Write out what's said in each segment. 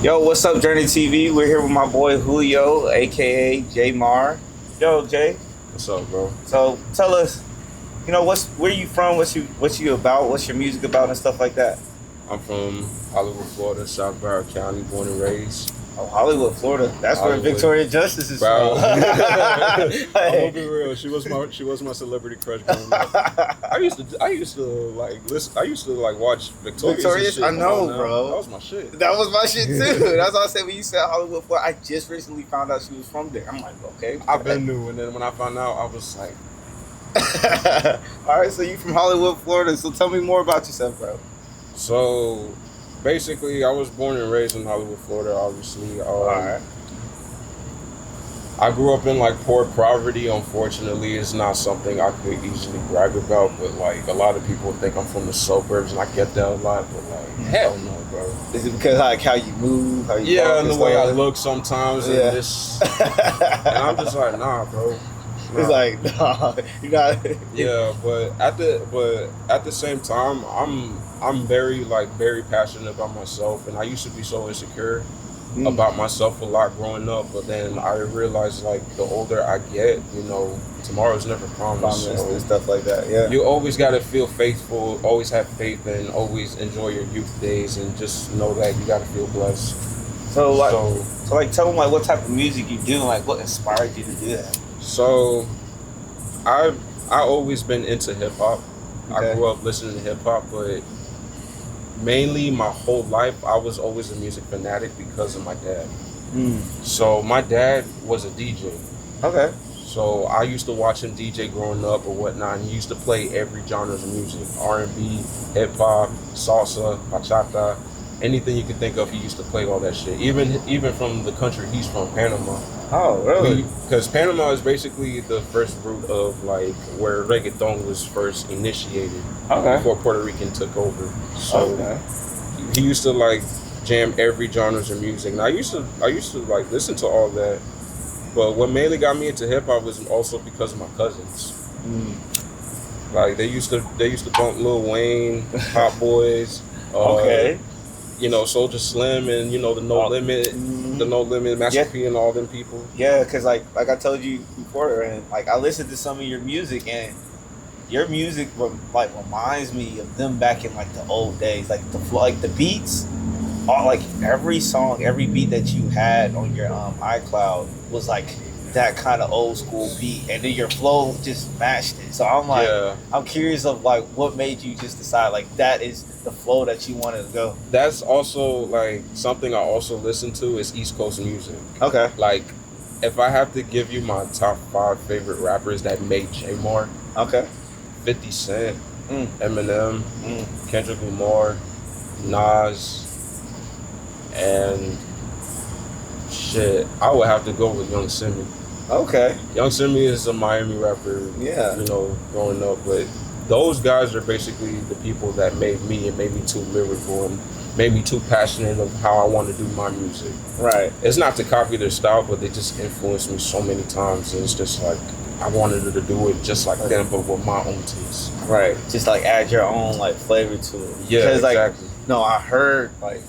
Yo, what's up, Journey TV? We're here with my boy Julio, aka J Marr. Yo, Jay. What's up, bro? So tell us, what's where you from? What you about? What's your music about and stuff like that? I'm from Hollywood, Florida, South Broward County, born and raised. Oh, Hollywood, Florida. That's where Hollywood. Victoria Justice is Bro. from. I'm Hey. gonna be real. She was my celebrity crush growing up. I used to like watch Victoria's. Victoria's? And shit. I know, Come on now. bro. That was my shit. That was my shit too. That's why I said when you said Hollywood, Florida, I just recently found out she was from there. I'm like, okay. I've been new, and then when I found out, I was like, All right, so you from Hollywood, Florida. So tell me more about yourself, bro. so. Basically, I was born and raised in Hollywood, Florida. Obviously, All right. I grew up in like poor poverty. Unfortunately, it's not something I could easily brag about. But like a lot of people think I'm from the suburbs, and I get that a lot. But like, hell no, bro. Is it because like how you move, how you Yeah, walk and the stuff way I like that? look sometimes, and Yeah. this, and I'm just like, nah, bro. It's Nah. like, nah, you got. Yeah, but at the same time, I'm very passionate about myself, and I used to be so insecure about myself a lot growing up. But then I realized like the older I get, tomorrow's never promised. Promise So and stuff like that. Yeah. you always gotta feel faithful, always have faith, and always enjoy your youth days, and just know that you gotta feel blessed. So like, So so like, tell them like what type of music you do, like what inspired you to do that. So, I always been into hip hop. I Okay. grew up listening to hip hop, but mainly my whole life I was always a music fanatic because of my dad. So my dad was a DJ. Okay. So I used to watch him DJ growing up or whatnot, and he used to play every genre of music: R&B, hip hop, salsa, bachata, anything you could think of. He used to play all that shit. Even from the country he's from, Panama. Oh, really? Because Panama is basically the first root of like where reggaeton was first initiated Okay. before Puerto Rican took over. So Okay. he used to like jam every genres of music, and I used to like listen to all that. But what mainly got me into hip hop was also because of my cousins. Like they used to bump Lil Wayne, Hot Boys, Okay. Soulja Slim, and the No Limit, the No Limit, Master Yeah. P, and all them people. Yeah, cause like I told you before, and like I listened to some of your music, and your music reminds me of them back in like the old days, like the flow, like the beats. All like every song, every beat that you had on your iCloud was like that kind of old school beat, and then your flow just matched it. So I'm like, Yeah. I'm curious of like what made you just decide like that is the flow that you wanted to go. That's also like something I also listen to is East Coast music. Okay. Like, if I have to give you my top 5 favorite rappers that made J Marr, Okay. 50 Cent, Mm. Eminem, Mm. Kendrick Lamar, Nas, and shit, I would have to go with Young Simi. Okay. Young Simi is a Miami rapper, Yeah. growing up, but those guys are basically the people that made me and made me too lyrical and made me too passionate of how I want to do my music. Right. It's not to copy their style, but they just influenced me so many times, and it's just like I wanted to do it just like them, but with my own taste. Right. Just like add your own like flavor to it. Yeah, Because, like, exactly. no, I heard like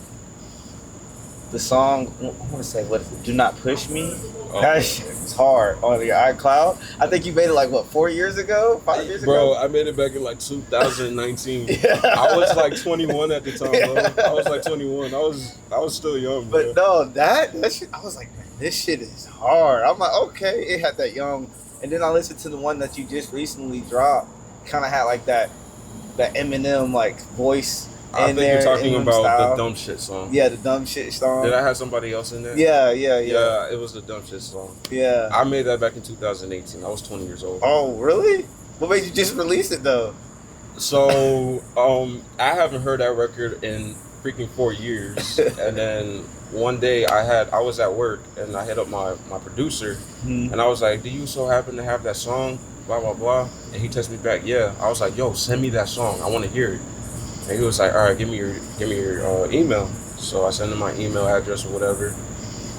the song. I want to say what is it? Do Not Push Me. Oh. That shit is hard on your iCloud. I think you made it like what 4 years ago, 5 years Bro, ago. I made it back in like 2019. Yeah. I was like 21 at the time, bro. I was like 21. I was still young, bro. But no, that shit. I was like, man, this shit is hard. I'm like, okay, it had that young. And then I listened to the one that you just recently dropped. Kind of had like that Eminem like voice. I in think there, you're talking Eminem about style. the dumb shit song. Yeah, the dumb shit song. Did I have somebody else in there? Yeah. Yeah, it was the dumb shit song. Yeah. I made that back in 2018. I was 20 years old. Oh, really? What made you just release it though? So, I haven't heard that record in freaking 4 years. And then one day I was at work and I hit up my producer and I was like, "Do you so happen to have that song? Blah blah blah." And he texted me back, "Yeah." I was like, "Yo, send me that song. I want to hear it." And he was like, "All right, give me your email." So I sent him my email address or whatever.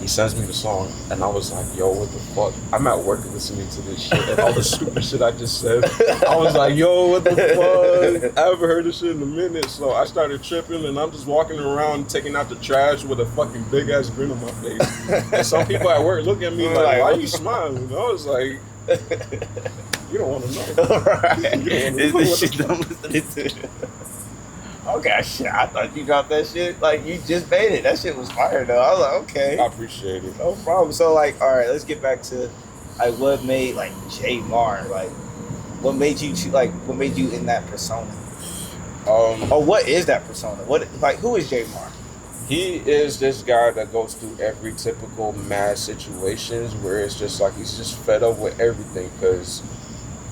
He sends me the song, and I was like, yo, what the fuck? I'm at work listening to this shit, and all the stupid shit I just said. I was like, yo, what the fuck? I haven't heard this shit in a minute. So I started tripping, and I'm just walking around taking out the trash with a fucking big-ass grin on my face. And some people at work look at me like, why are you smiling? I was like, you don't want to know. Right. You don't Is wanna know this shit I'm listening to? Okay, shit. I thought you dropped that shit. Like, you just made it. That shit was fire, though. I was like, okay. I appreciate it. No problem. So, like, all right, let's get back to, like, what made, like, J Marr, like, what made you, what made you in that persona? Or what is that persona? Who is J Marr? He is this guy that goes through every typical mad situations where it's just like he's just fed up with everything. Because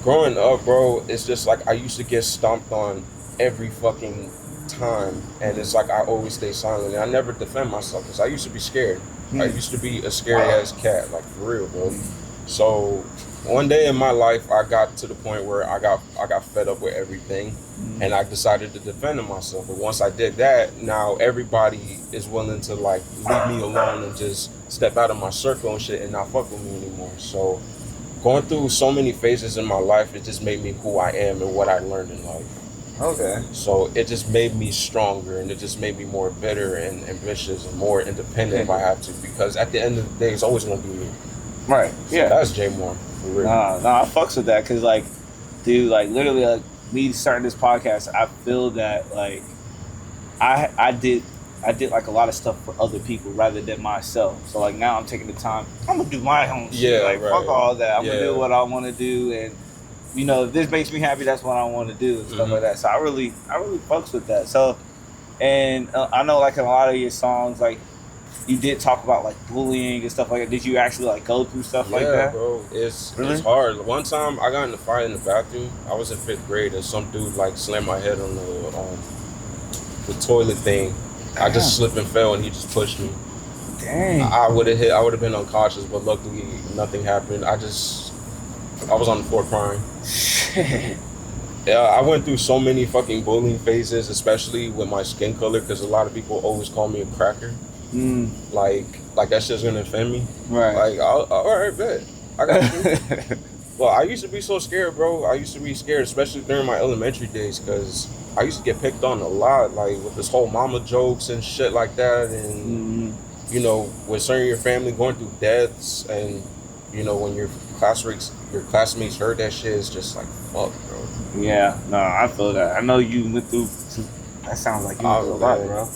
growing up, bro, it's just like I used to get stomped on every fucking time, and it's like I always stay silent, and I never defend myself because I used to be scared. I used to be a scary ass cat, like for real, bro. So one day in my life, I got to the point where I got fed up with everything, and I decided to defend myself. But once I did that, now everybody is willing to like leave me alone and just step out of my circle and shit and not fuck with me anymore. So going through so many phases in my life, it just made me who I am and what I learned in life. Okay. So it just made me stronger, and it just made me more bitter and ambitious and more independent if I have to, because at the end of the day, it's always going to be me. Right. So yeah. That's J Marr, for real. Nah, I fucks with that because, like, dude, like, literally, like, me starting this podcast, I feel that, like, I did like a lot of stuff for other people rather than myself. So, like, now I'm taking the time, I'm going to do my own shit. Yeah, like, right. fuck all that. I'm going to do what I want to do, and you know, if this makes me happy, that's what I want to do and stuff like that. So I really fucks with that. So, and I know, like, in a lot of your songs, like, you did talk about like bullying and stuff like that. Did you actually like go through stuff like that? Yeah, bro. It's hard. One time I got in a fight in the bathroom. I was in 5th grade, and some dude like slammed my head on the toilet thing. Damn. I just slipped and fell, and he just pushed me. Dang. I would have been unconscious, but luckily nothing happened. I was on the floor crying. Yeah, I went through so many fucking bullying phases, especially with my skin color, because a lot of people always call me a cracker. Like that shit's gonna offend me. Right. Like, all right, bet. I got you. Well, I used to be so scared, bro. I used to be scared, especially during my elementary days, because I used to get picked on a lot, like with this whole mama jokes and shit like that, and you know, with certain your family going through deaths, and you know, when your classmates heard that shit, it's just like, fuck, bro. Yeah, no, I feel that. I know you went through. That sounds like you went through a lot, bro.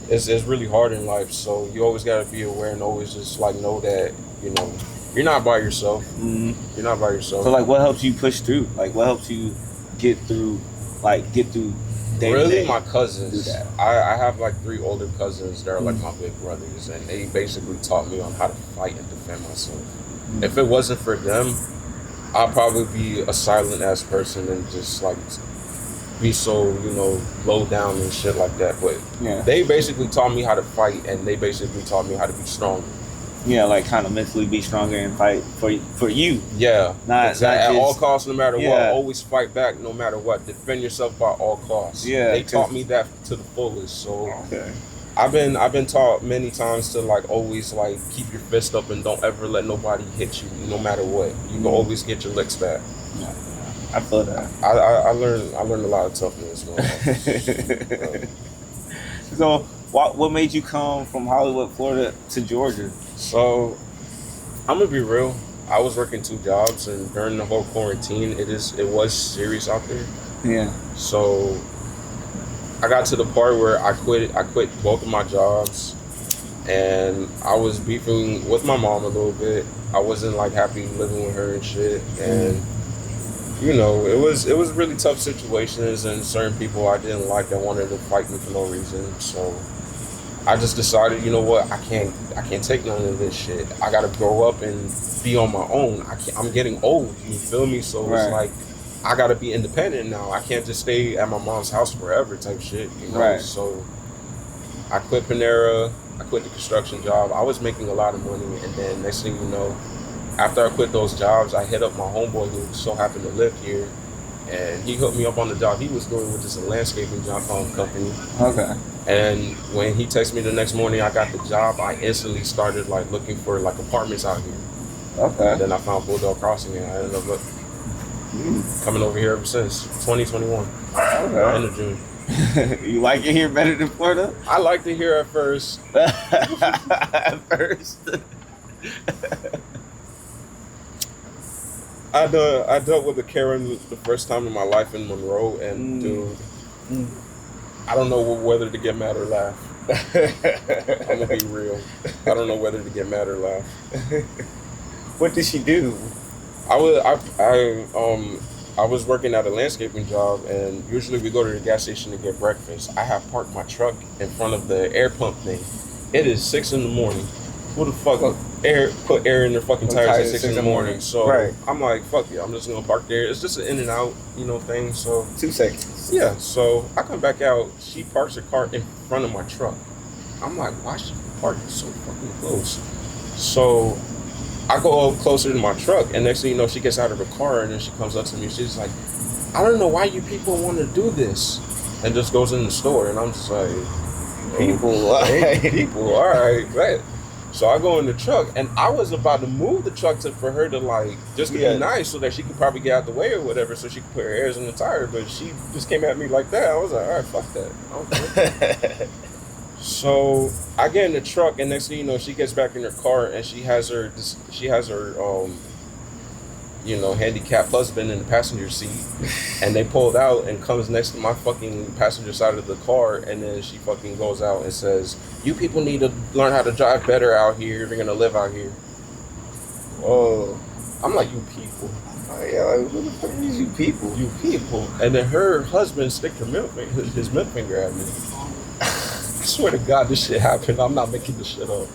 It's really hard in life, so you always gotta be aware and always just like know that, you know, you're not by yourself. You're not by yourself. So like, what helps you push through? Like, what helps you get through day really, to day? my cousins. I have like 3 older cousins that are like my big brothers, and they basically taught me on how to fight and defend myself. If it wasn't for them, I'd probably be a silent ass person and just like be so, you know, low down and shit like that. But they basically taught me how to fight, and they basically taught me how to be stronger. Yeah, like kind of mentally be stronger and fight for you. Yeah, not at all costs, no matter what. Always fight back, no matter what. Defend yourself by all costs. Yeah, they taught me that to the fullest. So I've been taught many times to like always like keep your fist up and don't ever let nobody hit you, no matter what. You can always get your licks back. I feel that. I learned a lot of toughness, man. So what made you come from Hollywood, Florida to Georgia? So I'm gonna be real. I was working 2 jobs, and during the whole quarantine, it was serious out there. Yeah. So I got to the part where I quit both of my jobs, and I was beefing with my mom a little bit. I wasn't like happy living with her and shit, and you know, it was really tough situations, and certain people I didn't like that wanted to fight me for no reason. So I just decided, you know what, I can't take none of this shit. I gotta grow up and be on my own. I'm getting old, you feel me? So it's like I gotta be independent now. I can't just stay at my mom's house forever type shit, you know? So I quit Panera, I quit the construction job. I was making a lot of money, and then next thing you know, after I quit those jobs, I hit up my homeboy who so happened to live here, and he hooked me up on the job he was doing with this landscaping job company. Okay. And when he texted me the next morning, I got the job. I instantly started like looking for like apartments out here. Okay. And then I found Bulldog Crossing, and I ended up coming over here ever since 2021. Okay. End of June. You like it here better than Florida? I liked it here at first. At first. I dealt with a Karen the first time in my life in Monroe, and dude, I don't know whether to get mad or laugh. I'm gonna be real. I don't know whether to get mad or laugh. What did she do? I was working at a landscaping job, and usually we go to the gas station to get breakfast. I have parked my truck in front of the air pump thing. It is 6 a.m. Who the fuck put air in their fucking tires at 6 a.m? So right. I'm like, fuck it, I'm just gonna park there. It's just an in and out, thing. So 2 seconds. yeah. So I come back out. She parks her car in front of my truck. I'm like, why she parked so fucking close? So I go up closer to my truck, and next thing you know, she gets out of her car, and then she comes up to me. She's like, I don't know why you people want to do this, and just goes in the store, and I'm just like, people, all right, right. So I go in the truck, and I was about to move the truck for her to like just to be nice, so that she could probably get out the way or whatever, so she could put her hairs in the tire. But she just came at me like that. I was like, all right, fuck that. Okay. So I get in the truck, and next thing you know, she gets back in her car, and she has her handicapped husband in the passenger seat, and they pulled out and comes next to my fucking passenger side of the car, and then she fucking goes out and says, "You people need to learn how to drive better out here if you're gonna live out here." Whoa. I'm like, you people. Oh yeah, like who the fuck is you people? You people. And then her husband sticked his middle finger at me. I swear to God, this shit happened. I'm not making this shit up.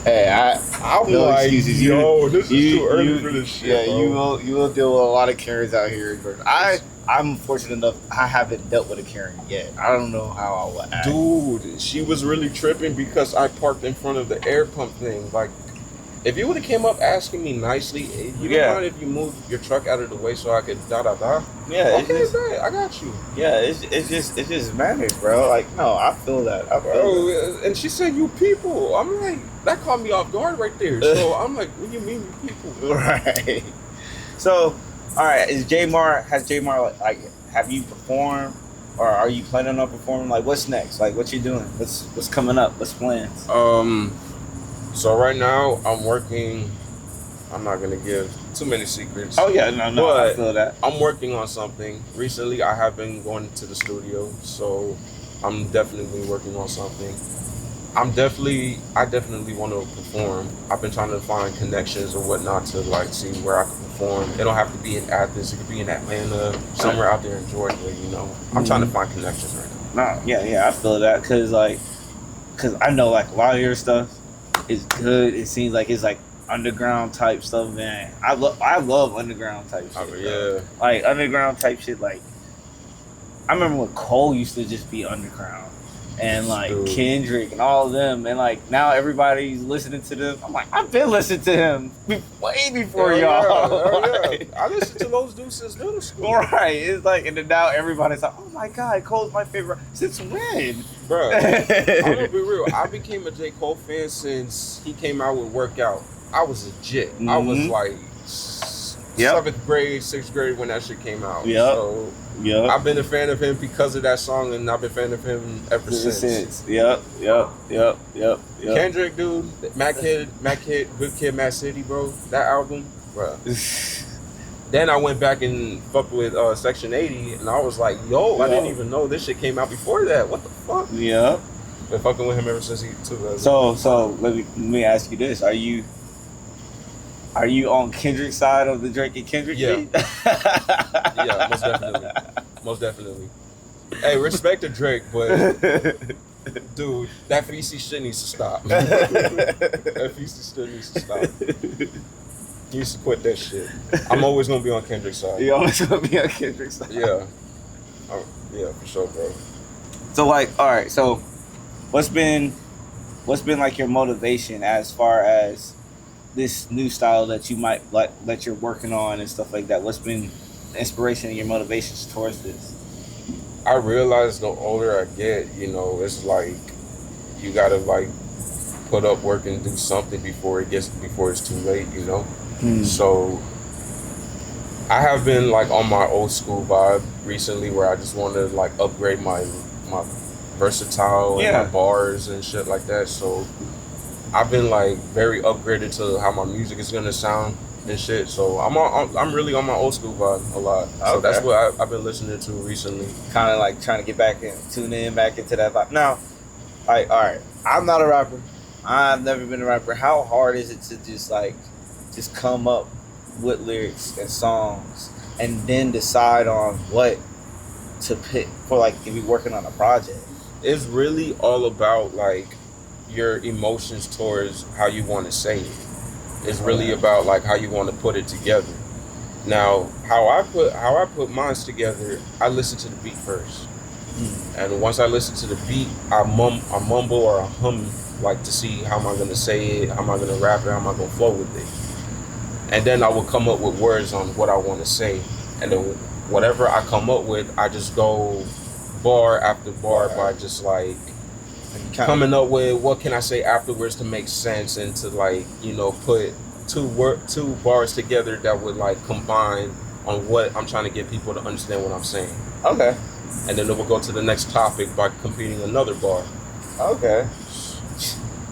Hey, I'm no like, excuses. Yo, this is too early for this shit. Yeah, bro. you will deal with a lot of Karens out here. I'm fortunate enough I haven't dealt with a Karen yet. I don't know how I would act. Dude, she was really tripping because I parked in front of the air pump thing. Like, if you would have came up asking me nicely, you don't mind if you move your truck out of the way so I could da-da-da? Yeah, okay, man, I got you. Yeah, it just manners, bro. Like, no, I feel that. That. And she said, you people. I'm like, that caught me off guard right there. So I'm like, what do you mean, you people? Right. So, all right, has J Marr, like, have you performed, or are you planning on performing? Like, what's next? Like, what you doing? What's coming up? What's plans? So right now I'm working. I'm not gonna give too many secrets. Oh yeah, no, I feel that. I'm working on something. Recently, I have been going to the studio, so I'm definitely working on something. I definitely want to perform. I've been trying to find connections or whatnot to like see where I can perform. It don't have to be in Athens. It could be in Atlanta, somewhere out there in Georgia. I'm trying to find connections right now. No, yeah, I feel that because I know like a lot of your stuff is good. It seems like it's like underground type stuff, man. I love underground type shit. Yeah, like underground type shit. Like I remember when Cole used to just be underground. And like Kendrick and all of them, and like now everybody's listening to them. I'm like, I've been listening to him way before y'all. Yeah. I listened to those dudes since middle school. Right. It's like, and then now everybody's like, oh my God, Cole's my favorite. Since when? Bro, I'm gonna be real. I became a J. Cole fan since he came out with Workout. I was legit. I was like 7th grade, 6th grade when that shit came out. So I've been a fan of him because of that song, and I've been a fan of him ever since. Yep. Kendrick, dude, Mac Kid, Good Kid, Mad City, bro. That album, bro. Then I went back and fucked with Section 80, and I was like, I didn't even know this shit came out before that. What the fuck? Yeah. Been fucking with him ever since he took us. So let me ask you this: Are you on Kendrick's side of the Drake and Kendrick? Yeah. Yeah, most definitely. Hey, respect to Drake, but dude, that feces shit needs to stop. That feces shit needs to stop. He needs to quit that shit. I'm always gonna be on Kendrick's side. You always gonna be on Kendrick's side. Yeah. Yeah, for sure, bro. So like, all right, so what's been like your motivation as far as this new style that you might like that you're working on and stuff like that? What's been the inspiration and your motivations towards this? I realize the older I get, it's like you gotta like put up work and do something before it's too late. Hmm. So I have been like on my old school vibe recently, where I just want to like upgrade my versatile and my Yeah. bars and shit like that. So I've been like very upgraded to how my music is gonna sound and shit. So I'm really on my old school vibe a lot. So that's Okay. what I've been listening to recently. Kind of like trying to get back in, tune in back into that vibe. Now, like, all right, I'm not a rapper. I've never been a rapper. How hard is it to just come up with lyrics and songs and then decide on what to pick for, like, if you're working on a project? It's really all about like your emotions towards how you want to say it. It's really about like how you want to put it together. Now, how I put mine together, I listen to the beat first. And once I listen to the beat, I mumble or I hum like to see how am I gonna say it, how am I gonna rap it, how am I gonna flow with it. And then I will come up with words on what I want to say. And then whatever I come up with, I just go bar after bar by just like coming up with what can I say afterwards to make sense and to like put two bars together that would like combine on what I'm trying to get people to understand what I'm saying. Okay. And then it will go to the next topic by completing another bar. Okay.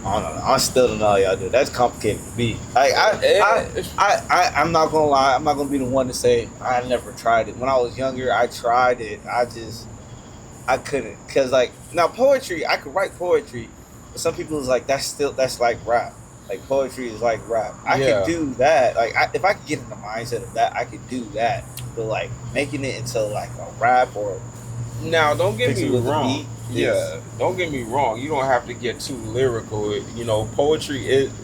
I don't know. I still don't know how y'all do. That's complicated for me. Like I'm not gonna lie. I'm not gonna be the one to say I never tried it. When I was younger, I tried it. I couldn't, cause like now poetry, I could write poetry, but some people is like that's like rap. Like poetry is like rap. I Yeah. could do that. Like if I could get in the mindset of that, I could do that. But like making it into like a rap or Now, don't get me fixing with the wrong. beat, Yeah, don't get me wrong. You don't have to get too lyrical.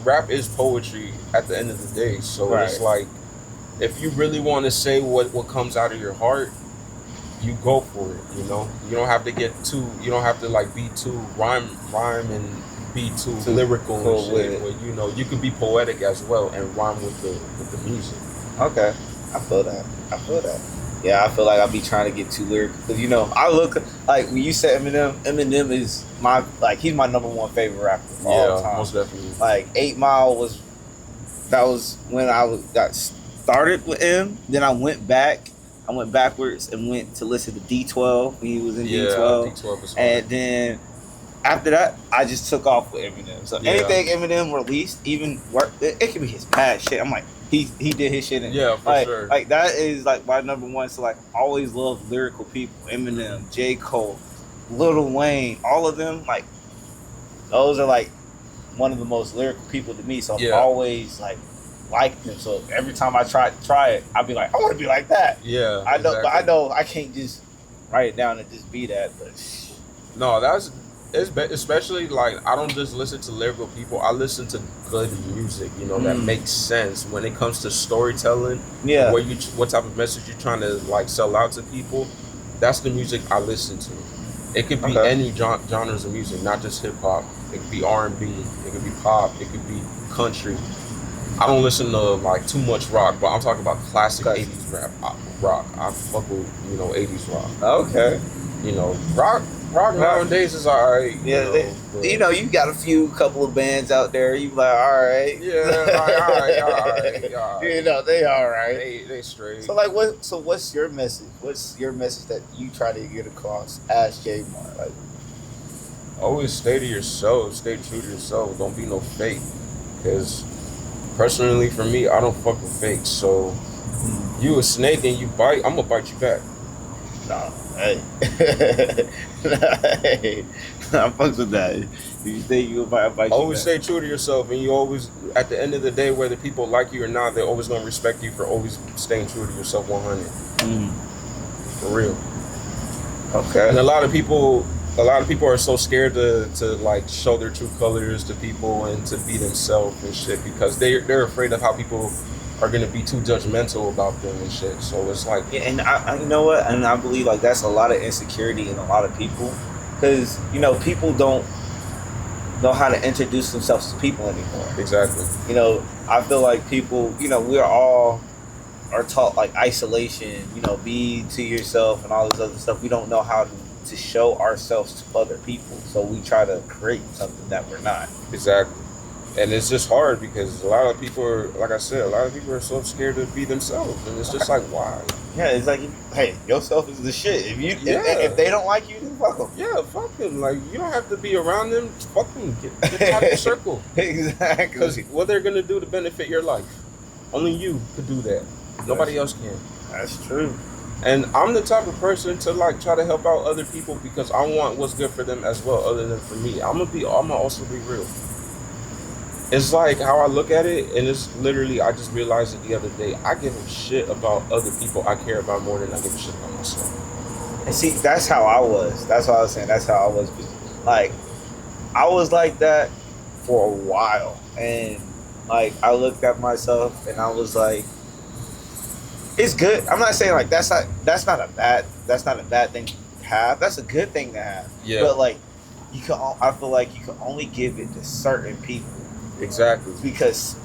Rap is poetry at the end of the day. So it's Right. like, if you really want to say what comes out of your heart, you go for it. You don't have to you don't have to like be too rhyme and be too Too lyrical cool and with shit. it. But you can be poetic as well and rhyme with the music. Okay, I feel that. I feel that. Yeah, I feel like I be trying to get too lyrical because I look like when you said Eminem. Eminem is he's my number one favorite rapper of all time. Most definitely. Like 8 Mile was when got started with him. Then I went back. I went backwards and went to listen to D12 when he was in D12, D12 is hard. and then after that, I just took off with Eminem. So Yeah. anything Eminem released, even work, it could be his past shit. I'm like, he did his shit. Yeah, for like, sure. Like that is like my number one. So like, I always love lyrical people. Eminem, J. Cole, Lil Wayne, all of them. Like, those are like one of the most lyrical people to me. So Yeah. I've always liked them. So every time I try it, I'll be like, I want to be like that. Yeah, I know, exactly. but I know I can't just write it down and just be that. But No, especially like I don't just listen to lyrical people. I listen to good music, that makes sense when it comes to storytelling. yeah, What type of message you're trying to like sell out to people. That's the music I listen to. It could be Okay. any genres of music, not just hip hop. It could be R&B. It could be pop. It could be country. I don't listen to like too much rock, but I'm talking about classic Okay. 80s rock. I fuck with 80s rock. okay. Rock nowadays is alright. Yeah, you got a couple of bands out there. You like, all right, alright. they all right. They straight. So like, what's your message? What's your message that you try to get across as J Marr? Like, Always stay to yourself. Stay true to yourself. Don't be no fake. Because personally, for me, I don't fuck with fakes. So you a snake and you bite, I'm gonna bite you back. nah, hey, hey, I fucks with that. If you think you about you Always back. stay true to yourself, and you always, at the end of the day, whether people like you or not, they're always gonna respect you for always staying true to yourself 100. For real. Okay. And a lot of people are so scared to like show their true colors to people and to be themselves and shit because they're afraid of how people are gonna be too judgmental about them and shit. So it's like, Yeah, and I you know what? And I believe like that's a lot of insecurity in a lot of people, because people don't know how to introduce themselves to people anymore. Exactly. You know, I feel like people, you know, we're all are taught like isolation, you know, be to yourself and all this other stuff. We don't know how to show ourselves to other people. So we try to create something that we're not. Exactly. And it's just hard because a lot of people are, like I said, a lot of people are so scared to be themselves. And it's just like, why? Yeah, it's like, hey, yourself is the shit. If you if they don't like you, then fuck them. Yeah, fuck them. Like, you don't have to be around them. Fuck them. Get out of the circle. Exactly. Because what they're going to do to benefit your life, only you could do that. Nobody else can. That's true. And I'm the type of person to like try to help out other people because I want what's good for them as well, other than for me. I'm gonna also be real. It's like how I look at it, and it's literally, I just realized it the other day. I give a shit about other people I care about more than I give a shit about myself. And see, that's how I was. That's what I was saying. That's how I was. Like, I was like that for a while. And, like, I looked at myself and I was like, it's good. I'm not saying, like, that's not a bad thing to have. That's a good thing to have. Yeah. But, like, I feel like you can only give it to certain people. Exactly. Because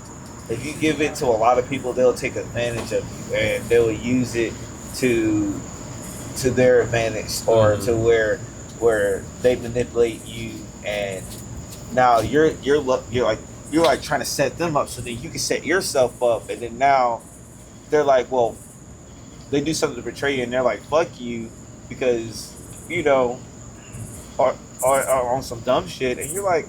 if you give it to a lot of people, they'll take advantage of you and they'll use it to their advantage or to where they manipulate you, and now you're like trying to set them up so that you can set yourself up, and then now they're like, well, they do something to betray you, and they're like, fuck you, because you know, or on some dumb shit, and you're like,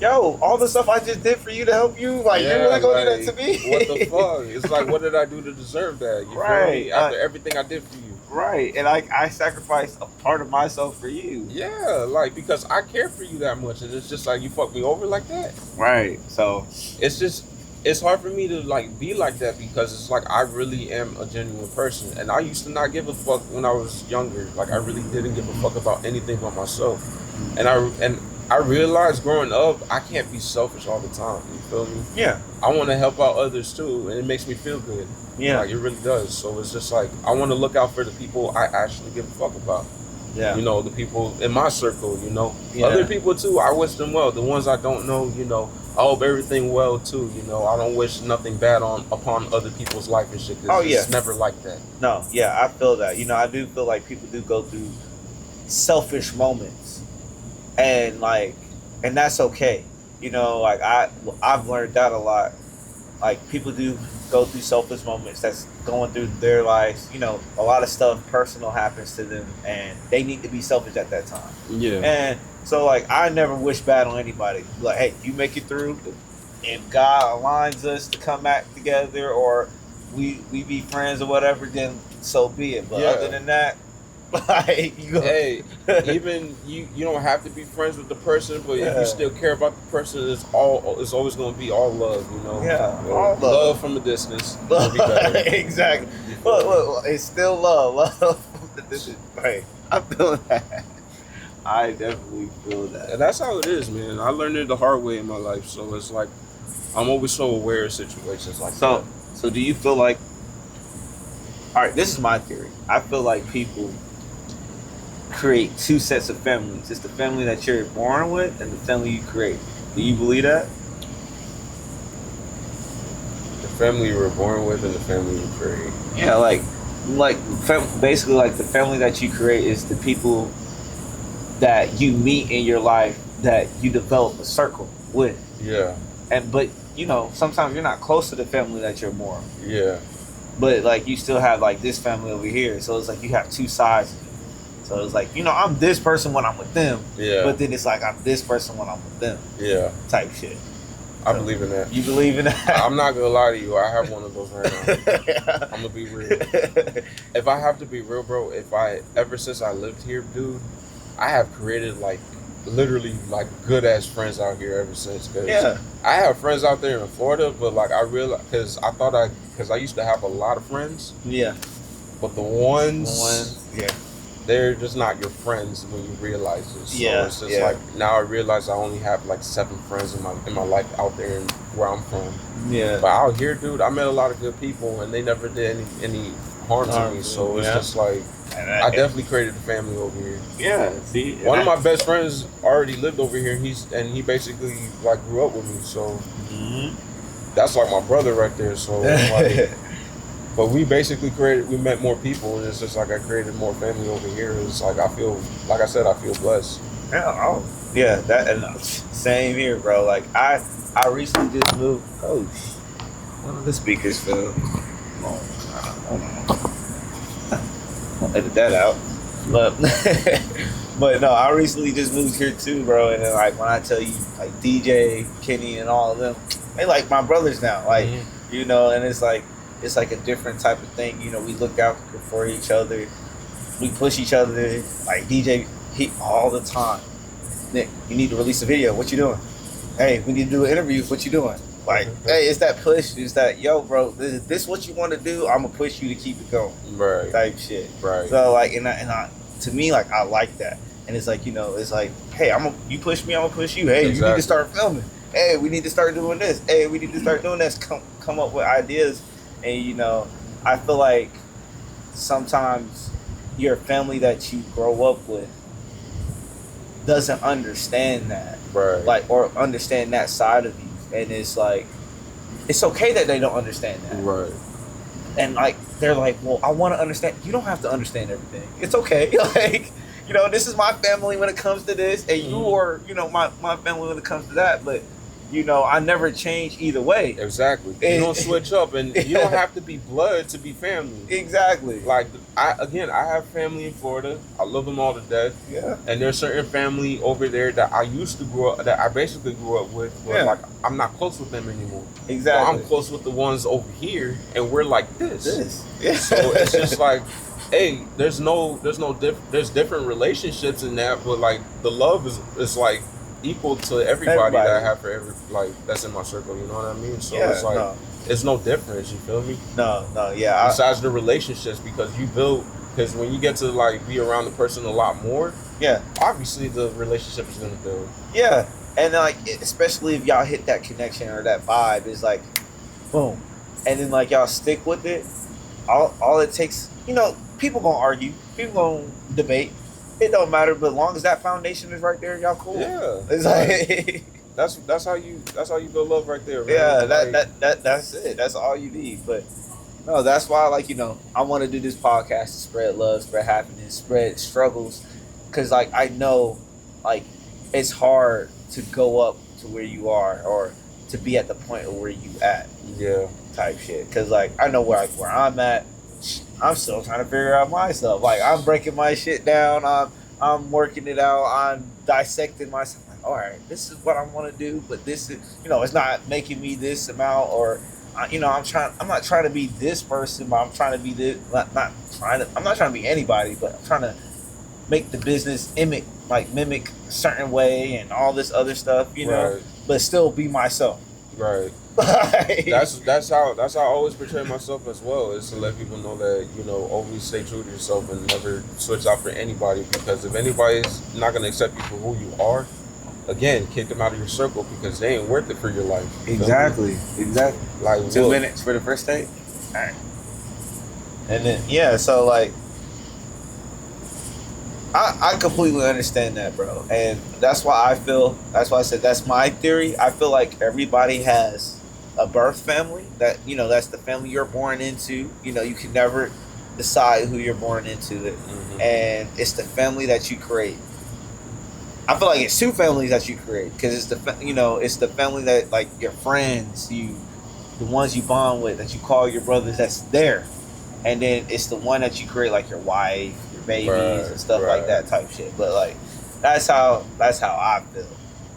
yo, all the stuff I just did for you to help you, like, you're really gonna do that to me? What the fuck? It's like, what did I do to deserve that? You feel me? After everything I did for you. Right, and I sacrificed a part of myself for you. Yeah, like, because I care for you that much, and it's just like, you fuck me over like that. Right, so it's hard for me to like be like that because it's like I really am a genuine person, and I used to not give a fuck when I was younger. Like, I really didn't give a fuck about anything but myself, and I realized growing up I can't be selfish all the time. You feel me? Yeah. I want to help out others too, and it makes me feel good. Yeah. Like, it really does. So it's just like I want to look out for the people I actually give a fuck about. Yeah. You know, the people in my circle, you know. Yeah. Other people too, I wish them well. The ones I don't know, you know, I hope everything well too, you know. I don't wish nothing bad upon other people's life and shit. Oh, yeah. It's never like that. No, yeah, I feel that. You know, I do feel like people do go through selfish moments. And that's okay. You know, like I've learned that a lot. Like, people do go through selfish moments that's going through their lives. You know, a lot of stuff personal happens to them, and they need to be selfish at that time. Yeah. And so, like, I never wish bad on anybody. Like, hey, you make it through. If God aligns us to come back together, or we be friends or whatever, then so be it. But other than that, like, hey, even you don't have to be friends with the person, but if you still care about the person, it's always going to be all love, you know. Yeah, all love from a distance. Will be better. Exactly. Look, it's still love. Love from the distance. Right. I feel that. I definitely feel that. And that's how it is, man. I learned it the hard way in my life, so it's like I'm always so aware of situations like that. So do you feel like? All right, this is my theory. I feel like people create two sets of families. It's the family that you're born with and the family you create. Do you believe that? The family you were born with and the family you create. Yeah, basically, like, the family that you create is the people that you meet in your life that you develop a circle with. Yeah. But you know, sometimes you're not close to the family that you're born with. Yeah. But like, you still have like this family over here, so it's like you have two sides. So it's like, you know, I'm this person when I'm with them. Yeah. But then it's like I'm this person when I'm with them. Yeah. Type shit. I believe in that. You believe in that? I'm not gonna lie to you. I have one of those right now. I'm gonna be real. If I have to be real, bro, ever since I lived here, dude, I have created like literally like good ass friends out here ever since. Cause I have friends out there in Florida, but like I realized because I used to have a lot of friends. Yeah. But the ones they're just not your friends when you realize this. So it's just like now I realize I only have like 7 friends in my life out there where I'm from. Yeah. But out here, dude, I met a lot of good people, and they never did any harm to me. So it's just like I definitely created a family over here. Yeah, see, one of my best friends already lived over here. He basically like grew up with me. So that's like my brother right there. So like, but we basically we met more people, and it's just like I created more family over here. It's like I feel, like I said, I feel blessed. Yeah, that and same here, bro. Like I recently just moved. Oh, one of the speakers fell. Hold on. Edit that out. But but no, I recently just moved here too, bro. And then like when I tell you, like DJ, Kenny, and all of them, they like my brothers now. Like you know, and it's like a different type of thing. You know, we look out for each other. We push each other. Like DJ, he all the time. Nick, you need to release a video. What you doing? Hey, we need to do an interview. What you doing? Like, hey, it's that push. It's that, yo, bro, this what you want to do? I'm gonna push you to keep it going. Right. Type shit. Right. So like, and I to me, like, I like that. And it's like, you know, it's like, hey, you push me, I'm gonna push you. Hey, you need to start filming. Hey, we need to start doing this. Hey, we need to start doing this. Come up with ideas. And you know, I feel like sometimes your family that you grow up with doesn't understand that, right? Like, or understand that side of you, and it's like, it's okay that they don't understand that, right? And like, they're like, well, I want to understand. You don't have to understand everything. It's okay. Like, you know, this is my family when it comes to this, and you are, you know, my family when it comes to that. But you know, I never change either way. Exactly. You don't switch up, and you don't have to be blood to be family. Exactly. Like I have family in Florida. I love them all to death. Yeah. And there's certain family over there that I used to grow up, that I basically grew up with, but like I'm not close with them anymore. Exactly. So I'm close with the ones over here, and we're like this. Yeah. So it's just like, hey, there's different relationships in that, but like the love is like equal to everybody that I have for that's in my circle, you know what I mean? So it's like it's no difference, you feel me? No, yeah. Besides the relationships, because when you get to like be around the person a lot more, obviously the relationship is gonna build. Yeah. And like, especially if y'all hit that connection or that vibe, is like boom. And then like y'all stick with it. All it takes, you know, people gonna argue, people gonna debate. It don't matter, but as long as that foundation is right there, y'all cool. Yeah, it's like that's how you build love right there, man. Yeah, that's it. That's all you need. But no, that's why, like, you know, I want to do this podcast to spread love, spread happiness, spread struggles, because like I know, like, it's hard to go up to where you are or to be at the point of where you at. Yeah, type shit. Because like I know where I'm at. I'm still trying to figure out myself. Like, I'm breaking my shit down. I'm working it out. I'm dissecting myself. Like, all right, this is what I want to do, but this is, you know, it's not making me this amount, or, you know, I'm not trying to be this person, but I'm trying to be this. I'm not trying to be anybody, but I'm trying to make the business mimic a certain way and all this other stuff, you know, but still be myself. Right. That's how I always portray myself as well, is to let people know that, you know, always stay true to yourself and never switch out for anybody, because if anybody's not going to accept you for who you are, again, kick them out of your circle, because they ain't worth it for your life. Exactly. Like 2 minutes for the first date. All right. And then so like I completely understand that, bro, and that's why I said that's my theory. I feel like everybody has a birth family that, you know, that's the family you're born into. You know, you can never decide who you're born into, and it's the family that you create. I feel like it's two families that you create, because it's the family that, like, your friends, the ones you bond with, that you call your brothers, that's there, and then it's the one that you create, like your wife, babies and stuff like that type shit. But like, that's how I feel.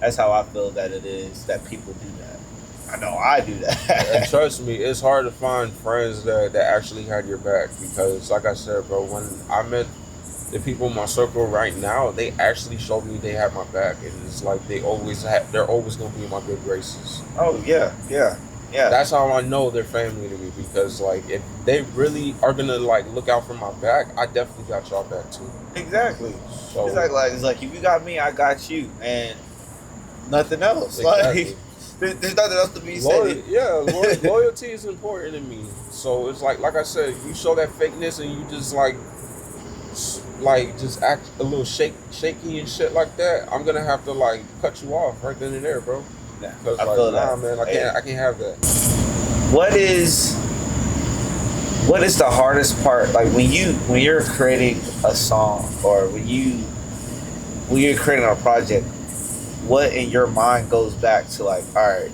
That's how I feel that it is that people do that. I know I do that. And trust me, it's hard to find friends that actually had your back, because like I said, bro, when I met the people in my circle right now, they actually showed me they had my back, and it's like they're always gonna be in my good graces. Oh yeah. That's how I know they're family to me, because like if they really are gonna like look out for my back, I definitely got y'all back too. Exactly. So it's like if you got me, I got you, and nothing else. Exactly. There's nothing else to be said. Loyalty is important to me. So it's like I said, you show that fakeness and you just just act a little shaky and shit like that. I'm gonna have to like cut you off right then and there, bro. Yeah, Because I feel that. man, I can't have that. What is the hardest part? Like when you're creating a song or when you're creating a project, what in your mind goes back to like, all right,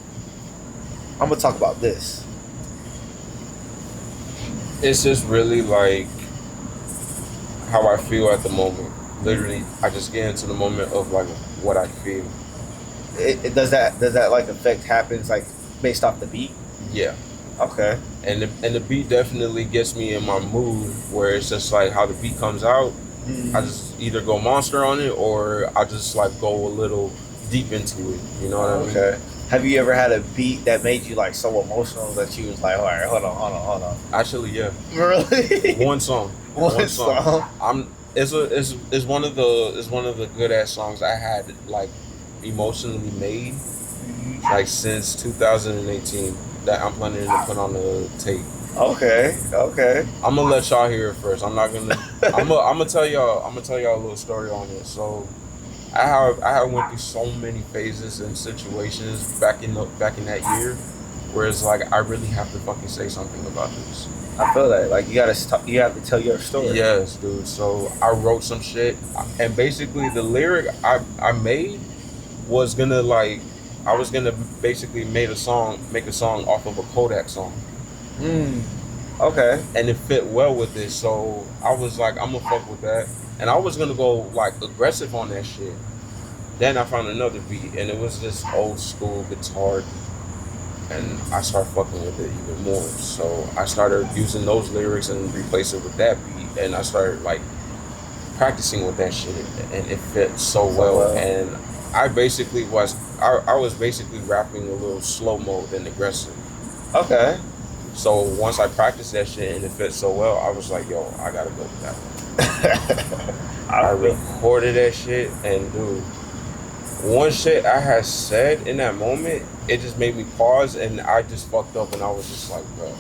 I'm gonna talk about this. It's just really like how I feel at the moment. Literally, I just get into the moment of like what I feel. It does that like effect happens like based off the beat? Yeah. Okay. And the beat definitely gets me in my mood where it's just like how the beat comes out. I just either go monster on it or I just like go a little deep into it. You know what I mean? Okay. Have you ever had a beat that made you like so emotional that you was like, all right, hold on. Actually, yeah. Really? One song. One song. It's one of the good ass songs I had like emotionally made like since 2018 that I'm planning to put on the tape. Okay. I'm gonna let y'all hear it first. I'm not gonna. I'm gonna tell y'all a little story on it. So, I have went through so many phases and situations back in that year, where it's like I really have to fucking say something about this. I feel that like you have to tell your story. Yes, dude. So I wrote some shit, and basically the lyric I made was gonna like I was gonna basically make a song off of a Kodak song. Okay. And it fit well with it, so I was like, I'm gonna fuck with that. And I was gonna go like aggressive on that shit. Then I found another beat, and it was this old school guitar beat. And I started fucking with it even more. So I started using those lyrics and replace it with that beat. And I started like practicing with that shit, and it fit so well. And I basically was basically rapping a little slow mo than aggressive. Okay. So once I practiced that shit and it fit so well, I was like, yo, I gotta go with that one. I recorded that shit, and dude, one shit I had said in that moment, it just made me pause, and I just fucked up, and I was just like, bro,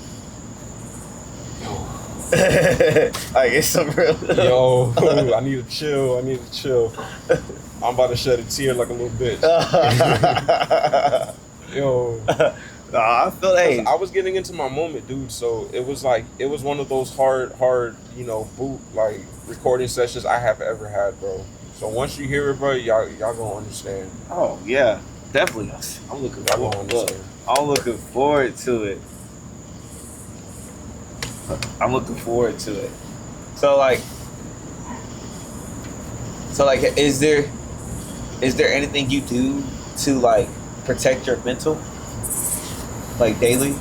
like it's some real. Yo, I need to chill. I'm about to shed a tear like a little bitch. Yo. Nah, I feel that. I was getting into my moment, dude. So it was one of those hard, boot like recording sessions I have ever had, bro. So once you hear it, bro, y'all gonna understand. Oh yeah, definitely. I'm looking forward to it. So like, is there anything you do to like protect your mental? Like daily?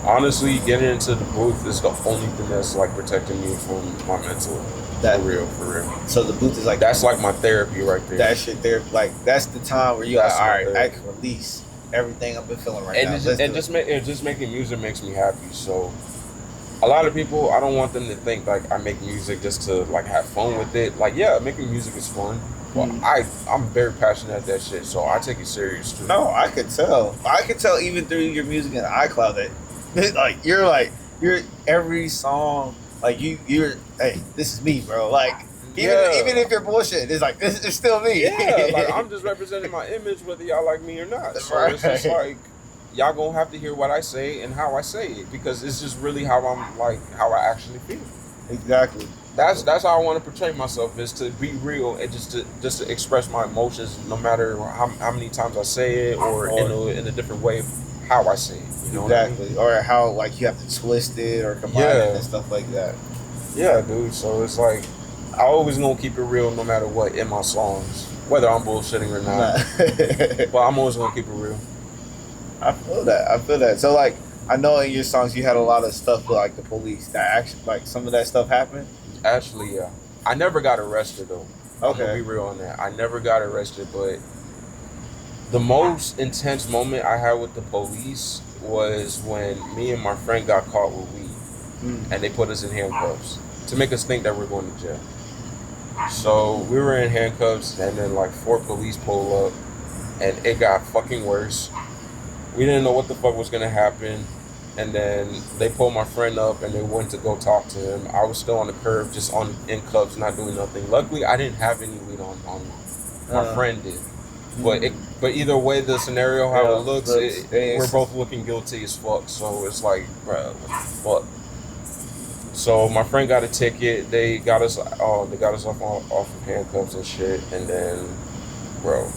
Honestly, getting into the booth is the only thing that's like protecting me from my mental. For real. So the booth is like that's like my therapy right there. That shit there, like that's the time where you like, all right, I can release everything I've been feeling right now. Just making music makes me happy. So a lot of people, I don't want them to think like I make music just to like have fun with it. Like yeah, making music is fun. Well, I'm very passionate at that shit, so I take it serious too. No, I could tell. Even through your music in iCloud that you're every song like you're hey, this is me, bro. Like even if you're bullshit, it's like this is still me. Yeah, like I'm just representing my image whether y'all like me or not. So It's just like y'all gonna have to hear what I say and how I say it because it's just really how I actually feel. Exactly. That's how I want to portray myself, is to be real and just to express my emotions, no matter how many times I say it or in a different way of how I say it. You know exactly. what I mean? Or how like you have to twist it or combine it and stuff like that. Yeah, dude. So it's like I always gonna keep it real no matter what in my songs, whether I'm bullshitting or not. But I'm always gonna keep it real. I feel that. So like I know in your songs you had a lot of stuff with like the police. That actually like some of that stuff happened. Actually, yeah. I never got arrested though. Okay. I'm gonna be real on that. I never got arrested, but the most intense moment I had with the police was when me and my friend got caught with weed, and they put us in handcuffs to make us think that we're going to jail. So we were in handcuffs, and then like 4 police pull up, and it got fucking worse. We didn't know what the fuck was gonna happen. And then they pulled my friend up and they went to go talk to him. I was still on the curb, just in cuffs, not doing nothing. Luckily, I didn't have any weed on me. My friend did. But either way, the scenario, how it looks, we're both looking guilty as fuck. So it's like, bro, what the fuck? So my friend got a ticket. They got us off of handcuffs and shit. And then, bro,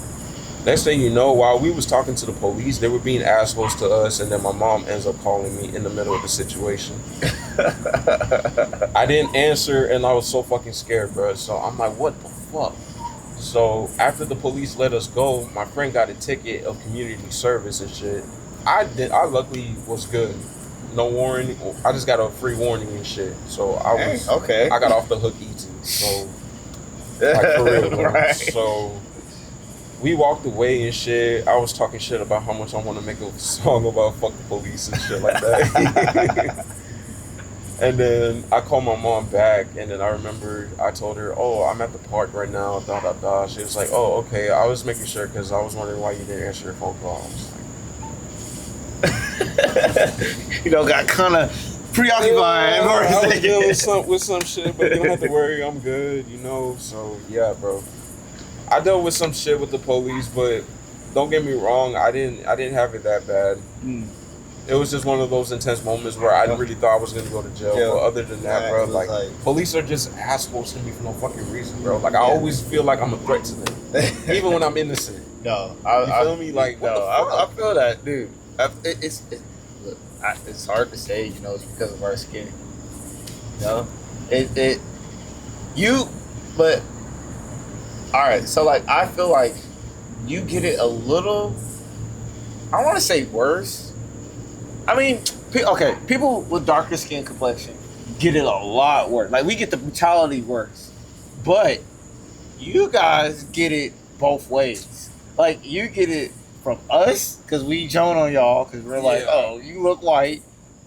next thing you know, while we was talking to the police, they were being assholes to us, and then my mom ends up calling me in the middle of the situation. I didn't answer, and I was so fucking scared, bro. So I'm like, what the fuck? So after the police let us go, my friend got a ticket of community service and shit. I luckily was good. No warning. I just got a free warning and shit. So I got off the hook easy. So like for real, right. So we walked away and shit. I was talking shit about how much I want to make a song about fuck the police and shit like that. And then I called my mom back, and then I remember I told her, oh, I'm at the park right now, da da da. She was like, oh, okay. I was making sure because I was wondering why you didn't answer your phone call. I was like, got kind of preoccupied. I was dealing with some shit, but you don't have to worry, I'm good, So, yeah, bro. I dealt with some shit with the police, but don't get me wrong, I didn't have it that bad. It was just one of those intense moments where I really thought I was gonna go to jail. But other than that, bro, like police are just assholes to me for no fucking reason, bro. Like I always feel like I'm a threat to them, even when I'm innocent. No, you feel me? Like what the fuck? I feel that, dude. It's hard to say, it's because of our skin. But all right. So like, I feel like you get it a little. I want to say worse. I mean, people with darker skin complexion get it a lot worse. Like, we get the brutality worse. But you guys get it both ways. Like, you get it from us, because we joan on y'all, because we're like, oh, you look white.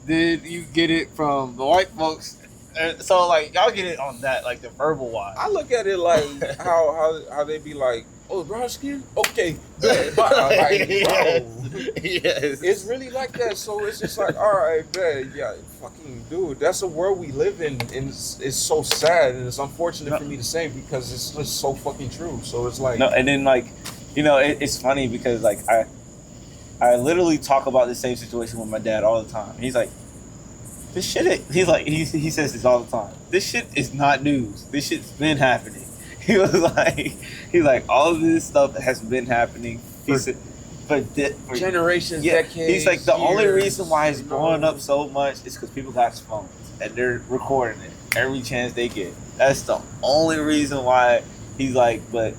Then you get it from the white folks. And so, like, y'all get it on that, like, the verbal wise. I look at it like how they be like, oh, brown skin? Okay. Like, bro. Yes. It's really like that. So it's just like, all right, man. Yeah, fucking dude. That's the world we live in. And it's so sad. And it's unfortunate for me to say because it's just so fucking true. So it's like. No, and then, like, it's funny because, like, I literally talk about the same situation with my dad all the time. He's like, this shit, he says this all the time. This shit is not news. This shit's been happening. He was like, all of this stuff that has been happening for generations, yeah, decades. He's like, the only reason why it's blowing up so much is because people got phones and they're recording it every chance they get. That's the only reason why. He's like, but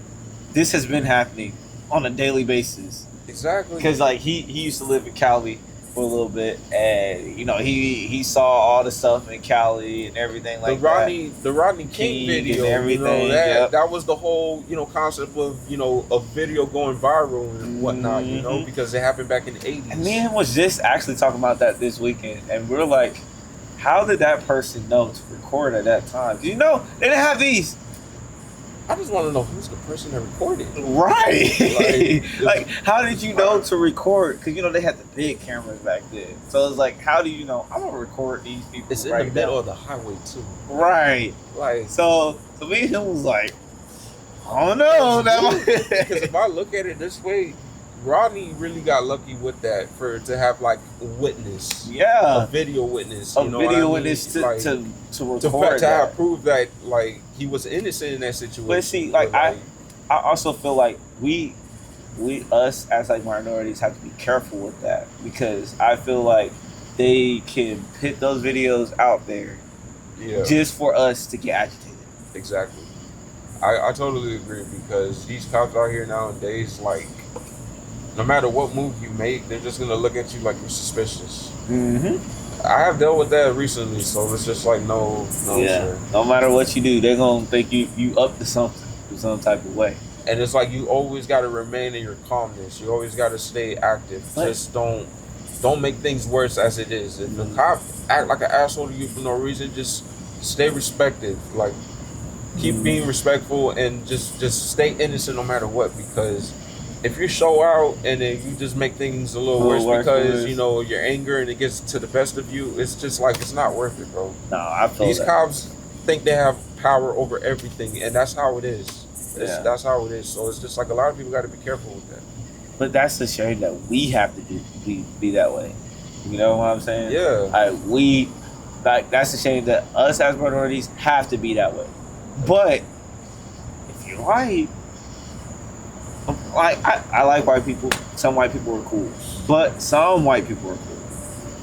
this has been happening on a daily basis. Exactly. Because like he used to live in Cali for a little bit, and he saw all the stuff in Cali and everything like the Rodney King video, and everything. That was the whole concept of a video going viral and whatnot, because it happened back in the 80s. And me and him was just actually talking about that this weekend, and we're like, how did that person know to record at that time? 'Cause they didn't have these. I just want to know who's the person that recorded. Right. Like, how did you know to record? Because, they had the big cameras back then. So it's like, how do you know? I'm going to record these people. It's in the middle of the highway, too. Right. Like, so me and him was like, I don't know. Because if I look at it this way, Rodney really got lucky with that to have like a witness, a video witness, witness to record to have proof that like he was innocent in that situation. But see, like I also feel like we us as like minorities have to be careful with that, because I feel like they can put those videos out there just for us to get agitated. Exactly. I totally agree, because these cops out here nowadays, like, no matter what move you make, they're just gonna look at you like you're suspicious. Mm-hmm. I have dealt with that recently, so it's just like no, sir. No matter what you do, they're gonna think you up to something in some type of way. And it's like you always got to remain in your calmness. You always got to stay active. Right. Just don't make things worse as it is. If the cop act like an asshole to you for no reason, just stay respected. Like, keep being respectful and just stay innocent no matter what, because if you show out and then you just make things a little worse because you know your anger and it gets to the best of you, it's just like it's not worth it, bro. No, I feel these that. cops think they have power over everything, and that's how it is. That's how it is. So it's just like a lot of people got to be careful with that. But that's the shame that we have to be that way. You know what I'm saying? Yeah. That's the shame that us as minorities have to be that way. But if you're white, I like white people. Some white people are cool, but some white people are cool.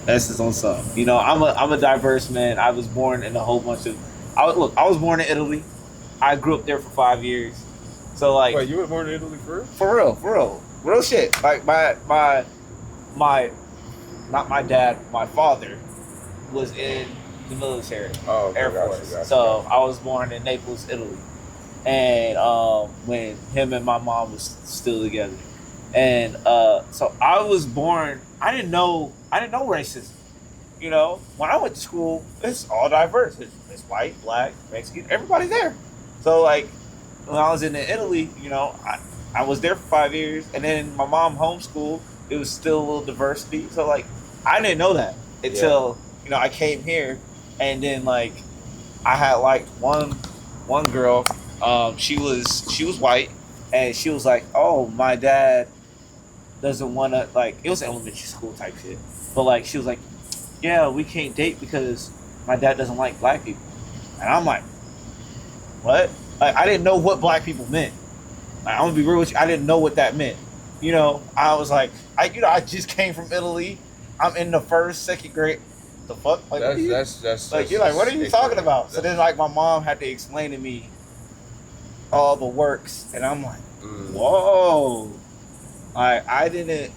That's just on some. You know, I'm a diverse man. I was born in a whole bunch of. I was born in Italy. I grew up there for 5 years. So like, wait, you were born in Italy for real shit. Like my not my dad, my father was in the military, Air Force. So I was born in Naples, Italy, and when him and my mom was still together, and so I was born. I didn't know racism. You know, when I went to school, it's all diverse. It's white, black, Mexican, everybody there. So like, when I was in Italy, you know, I was there for 5 years, and then my mom homeschooled. It was still a little diversity. So like, I didn't know that until you know I came here, and then like, I had like one girl. She was white, and she was like, "Oh, my dad doesn't want to like." It was elementary school type shit, but like she was like, "Yeah, we can't date because my dad doesn't like black people," and I'm like, "What?" Like I didn't know what black people meant. Like, I'm gonna be real with you. I didn't know what that meant. You know, I was like, I just came from Italy. I'm in the first, second grade. The fuck? Like, that's like you're like, what are you talking about? So then, like, my mom had to explain to me all the works, and I'm like, whoa! I didn't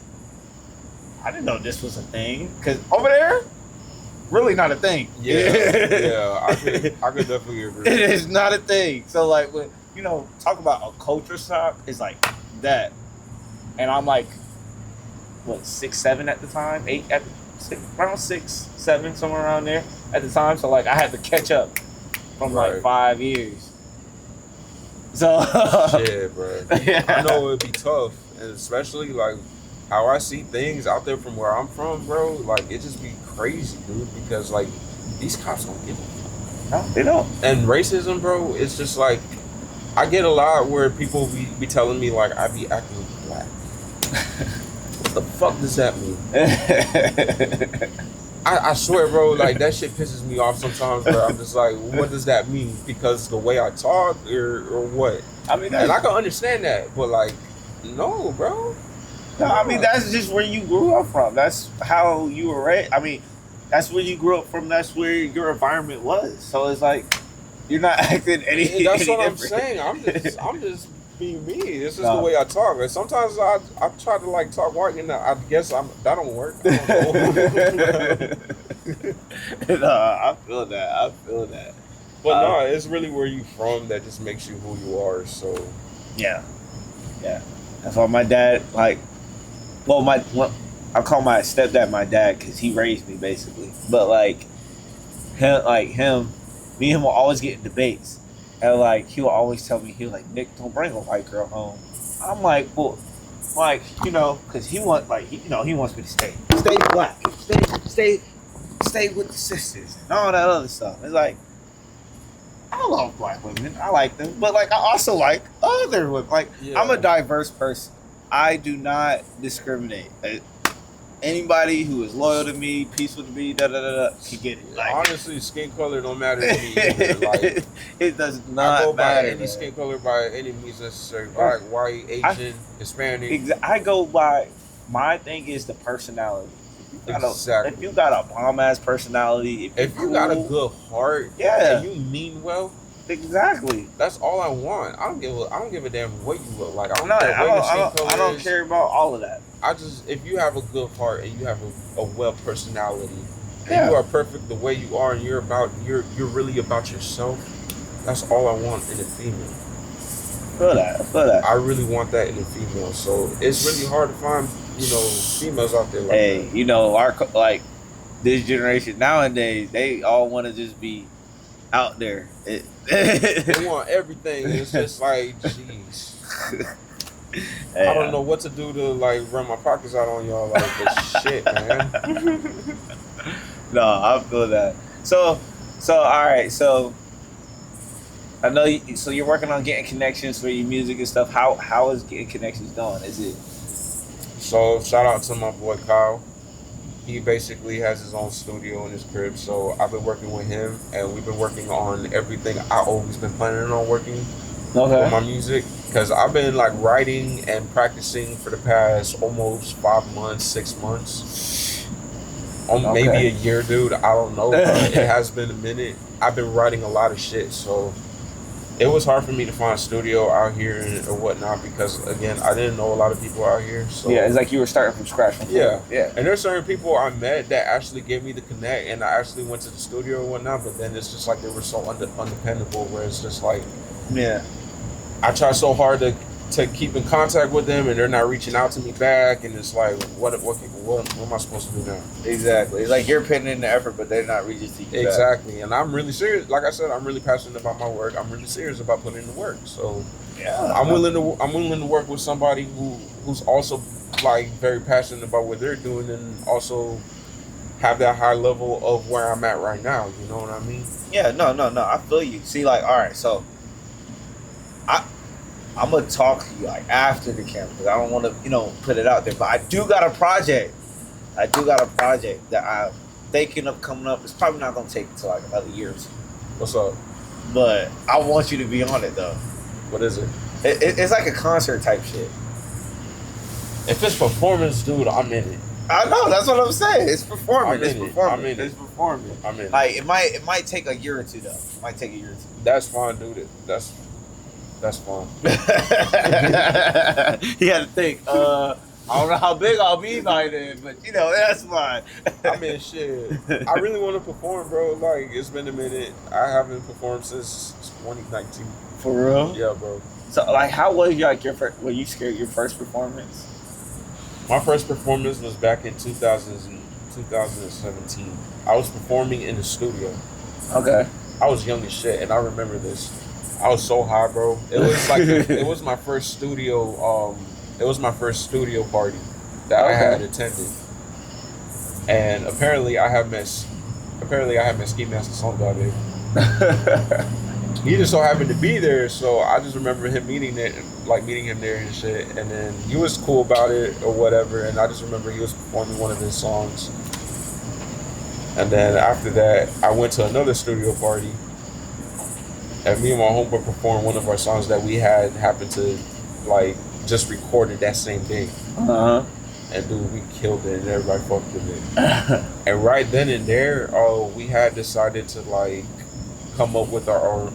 know this was a thing because over there, really not a thing. Yeah, I could definitely agree. It is not a thing. So like, when you know, talk about a culture shock, it's like that. And I'm like, what, 6, 7 at the time? 8 at around 6, 7, somewhere around there at the time. So like, I had to catch up from like 5 years. So shit, bro. Yeah. I know it'd be tough, and especially like how I see things out there from where I'm from, bro. Like it just be crazy, dude. Because like these cops don't give a fuck. No, they don't. And racism, bro, it's just like I get a lot where people be telling me like I be acting black. What the fuck does that mean? I swear, bro, like that shit pisses me off sometimes, bro. I'm just like, what does that mean? Because the way I talk or what? I mean, and I can understand that, but like, no, bro. No, I mean, that's just where you grew up from. That's how you were raised. I mean, that's where you grew up from. That's where your environment was. So it's like, you're not acting any. That's what different. I'm saying. I'm just being me. This is the way I talk. And sometimes I try to like talk white, and I guess that don't work. I don't know. No, I feel that. But no, it's really where you from that just makes you who you are. So yeah. That's why my dad I call my stepdad my dad because he raised me basically. But like him, me and him will always get in debates. And like he will always tell me, he was like, "Nick, don't bring a white girl home." I'm like, well, like, you know, because he wants me to stay black, stay with the sisters and all that other stuff. It's like, I love black women, I like them, but like I also like other women. Like I'm a diverse person. I do not discriminate. Anybody who is loyal to me, peaceful to me, can get it. Like, honestly, skin color don't matter to me either. Like, it does not I go matter. by any skin color by any means necessary. Black, white, Asian, Hispanic. I go by, my thing is the personality. Exactly. If you got a bomb ass personality, if you got a good heart, and you mean well. Exactly. That's all I want. I don't give a damn what you look like. I don't care about all of that. If you have a good heart and you have a well personality, and you are perfect the way you are, and you're really about yourself. That's all I want in a female. Feel that. I really want that in a female. So it's really hard to find, females out there like that. Hey, our this generation nowadays, they all want to just be out there. They want everything. It's just like, jeez. I don't know what to do to like run my pockets out on y'all like this shit, man. No, I feel that. So all right. So I know. So you're working on getting connections for your music and stuff. How is getting connections going? Is it? So shout out to my boy Kyle. He basically has his own studio in his crib. So I've been working with him, and we've been working on everything I always been planning on working with my music. Because I've been like writing and practicing for the past almost 5 months, 6 months, maybe a year, dude. I don't know. But it has been a minute. I've been writing a lot of shit, so it was hard for me to find a studio out here or whatnot because again, I didn't know a lot of people out here. So yeah, it's like you were starting from scratch. Yeah. And there's certain people I met that actually gave me the connect, and I actually went to the studio and whatnot. But then it's just like they were so undependable, where it's just like, I try so hard to keep in contact with them, and they're not reaching out to me back, and it's like, what am I supposed to do now? Exactly. It's like you're putting in the effort, but they're not reaching to you. Exactly. And I'm really serious. Like I said, I'm really passionate about my work. I'm really serious about putting in the work. So I'm willing to work with somebody who's also like very passionate about what they're doing, and also have that high level of where I'm at right now. You know what I mean? Yeah. No. I feel you. See, like, all right, so I'm gonna talk to you like after the camera because I don't want to, put it out there. But I do got a project. That I'm thinking of coming up. It's probably not gonna take until like another year or two. What's up? But I want you to be on it though. What is it? It's like a concert type shit. If it's performance, dude, I'm in it. I know, that's what I'm saying. It's performing. It's performing. I'm in it. Like it might take a year or two though. It might take a year or two. That's fine, dude. That's fine. You had to think. I don't know how big I'll be by then, but that's fine. I mean, shit. I really want to perform, bro. Like, it's been a minute. I haven't performed since 2019. For real? Yeah, bro. So, like, how was your first? Were you scared your first performance? My first performance was back in 2017. I was performing in the studio. Okay. I was young as shit, and I remember this. I was so high, bro. It was like it was my first studio. It was my first studio party that I had attended, and apparently I had met Ski Master Song out there. He just so happened to be there, so I just remember him meeting him there and shit. And then he was cool about it or whatever, and I just remember he was performing one of his songs. And then after that, I went to another studio party. And me and my homeboy performed one of our songs that we had happened to, like, just recorded that same day. And dude, we killed it and everybody fucked with it. And right then and there, we had decided to, like, come up with our own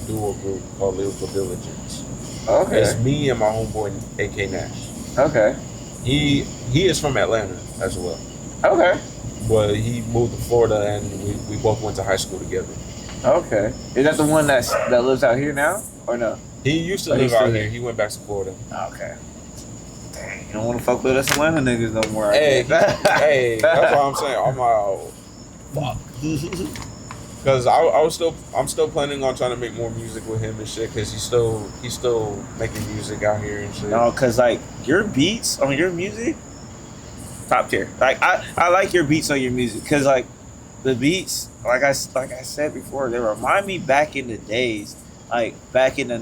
duo group called Lyrical Diligence. Okay. It's me and my homeboy, AK Nash. Okay. He is from Atlanta as well. Okay. But he moved to Florida, and we both went to high school together. Okay. Is that the one that lives out here now, or no? He used to live out here. He went back to Florida. Okay. Dang, you don't want to fuck with us Atlanta niggas no more. Hey, hey, that's what I'm saying. I'm like, fuck. Because I'm still planning on trying to make more music with him and shit. Because he's still making music out here and shit. No, because like your beats on your music, top tier. Like I like your beats on your music because like the beats, like I said before, they remind me back in the days, like back in the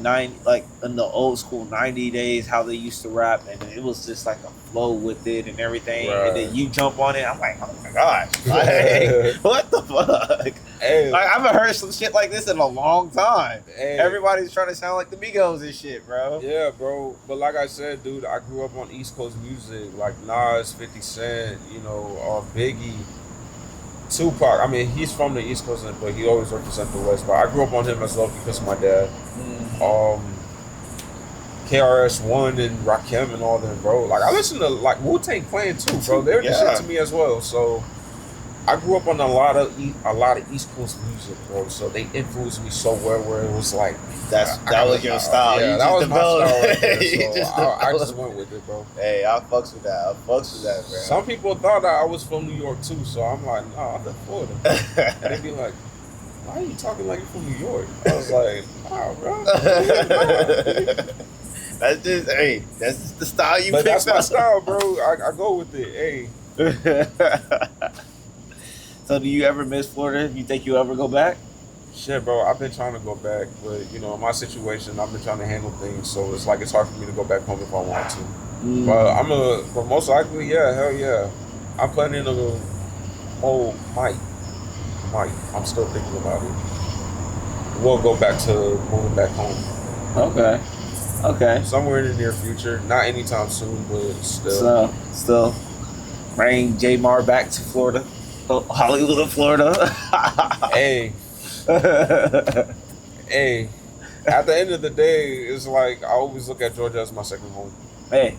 in the old school 90 days, how they used to rap, and it was just like a flow with it and everything. Right. And then you jump on it, I'm like, oh my gosh, like, what the fuck? Hey. Like I haven't heard some shit like this in a long time. Hey. Everybody's trying to sound like the Migos and shit, bro. Yeah, bro. But like I said, dude, I grew up on East Coast music, like Nas, 50 Cent, Biggie. Tupac, I mean, he's from the East Coast, but he always represents the West. But I grew up on him as well because of my dad. KRS-One and Rakim and all them, bro. Like, I listen to, like, Wu-Tang Clan, too, bro. They're the shit to me as well. So, I grew up on a lot of East Coast music, bro. So, they influenced me so well where it was like... That was your style. Yeah, that was my style right there. So, I just went with it, bro. Hey, I fucks with that, bro. Some people thought that I was from New York, too. So, I'm like, nah, I'm from Florida. And they'd be like, why are you talking like you're from New York? I was like, nah, bro. That's just that's just the style you But picked that's my up. style, bro. I go with it. Hey, So do you ever miss Florida? You think you'll ever go back? shit, bro. I've been trying to go back, but in my situation, I've been trying to handle things, so it's like it's hard for me to go back home if I want to. But most likely, yeah, hell yeah. I'm planning to. Oh, might. I'm still thinking about it. We'll go back to moving back home. Okay. Somewhere in the near future. Not anytime soon, but still. So still bring J Marr back to Florida, Hollywood, Florida. Hey, hey. At the end of the day, it's like I always look at Georgia as my second home. Hey,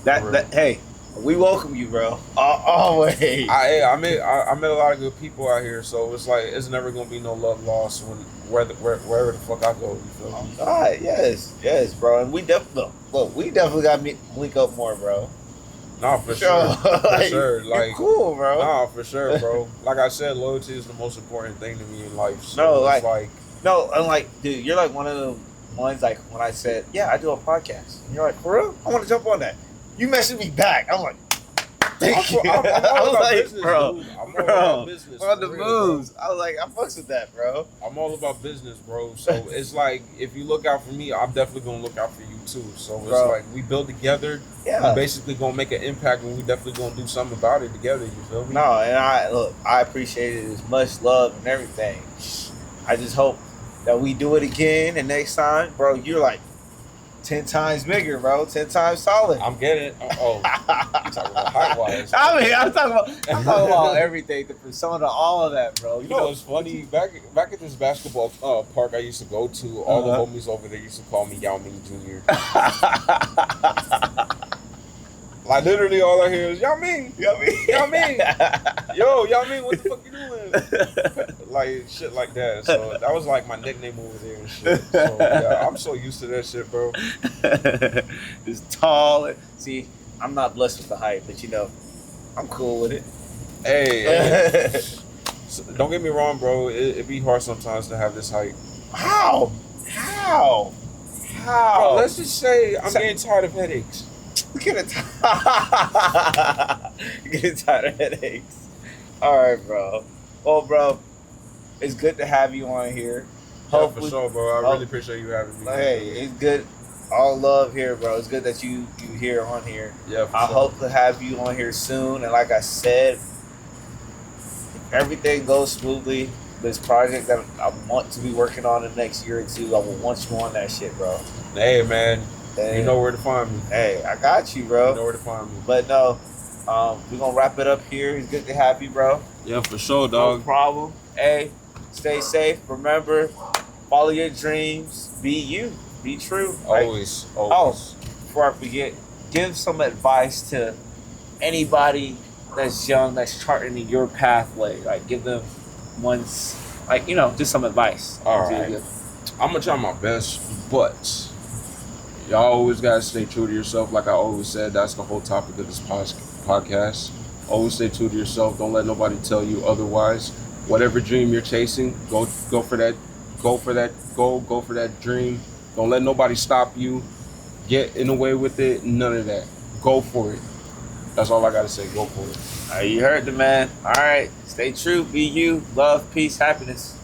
hey, we welcome you, bro. Always. I met a lot of good people out here, so it's like it's never gonna be no love lost wherever the fuck I go. You feel me? All right, yes, bro. And we definitely got to link up more, bro. Nah, for sure, for sure. Like, you're cool, bro. Nah, for sure, bro. Like I said, loyalty is the most important thing to me in life. So No, it's like no, I'm like, dude, you're like one of the ones like when I said, yeah, I do a podcast. And you're like, for real? I want to jump on that. You messaged me back. I'm like, thank you. I'm all about business, bro, dude. I'm all about business. on the real, moves. bro. I was like, I fucks with that, bro. I'm all about business, bro. So it's like if you look out for me, I'm definitely gonna look out for you too. So it's like we build together. Yeah. We basically gonna make an impact, and we definitely gonna do something about it together. You feel me? No, and I appreciate it as much love and everything. I just hope that we do it again, and next time, bro, you're like 10 times bigger, bro. 10 times solid. I'm getting it. Oh, you talking about height wise? I mean, I'm talking about everything, the persona, all of that, bro. You know what's funny? Back at this basketball park I used to go to, all the homies over there used to call me Yao Ming Jr. Like literally all I hear is Yao Ming. Yo, Yao Ming, what the fuck you doing? Like shit like that. So that was like my nickname over there and shit. So yeah, I'm so used to that shit, bro. It's tall. See, I'm not blessed with the height, but I'm cool with it. Hey, so don't get me wrong, bro. It be hard sometimes to have this height. How? Bro, let's just say I'm getting tired of headaches. Getting tired of headaches. All right, bro. Well, bro, it's good to have you on here. Yeah, for sure, bro. I really appreciate you having me. Hey, it's good. All love here, bro. It's good that you here on here. Yeah, for I sure. hope to have you on here soon. And like I said, if everything goes smoothly, this project that I want to be working on in the next year or two, I will want you on that shit, bro. Hey, man. And, you know where to find me. Hey, I got you, bro. You know where to find me. But no, we're going to wrap it up here. It's good to have you, bro. Yeah, for sure, dog. No problem. Hey, stay safe. Remember, follow your dreams. Be you. Be true. Always. Oh, before I forget, give some advice to anybody that's young, that's charting your pathway. Like, give them just some advice. All right. I'm going to try my best, but y'all always got to stay true to yourself. Like I always said, that's the whole topic of this podcast. Always stay true to yourself. Don't let nobody tell you otherwise. Whatever dream you're chasing, go for that. Go for that dream. Don't let nobody stop you. Get in the way with it. None of that. Go for it. That's all I got to say. Go for it. You heard the man. All right. Stay true. Be you. Love, peace, happiness.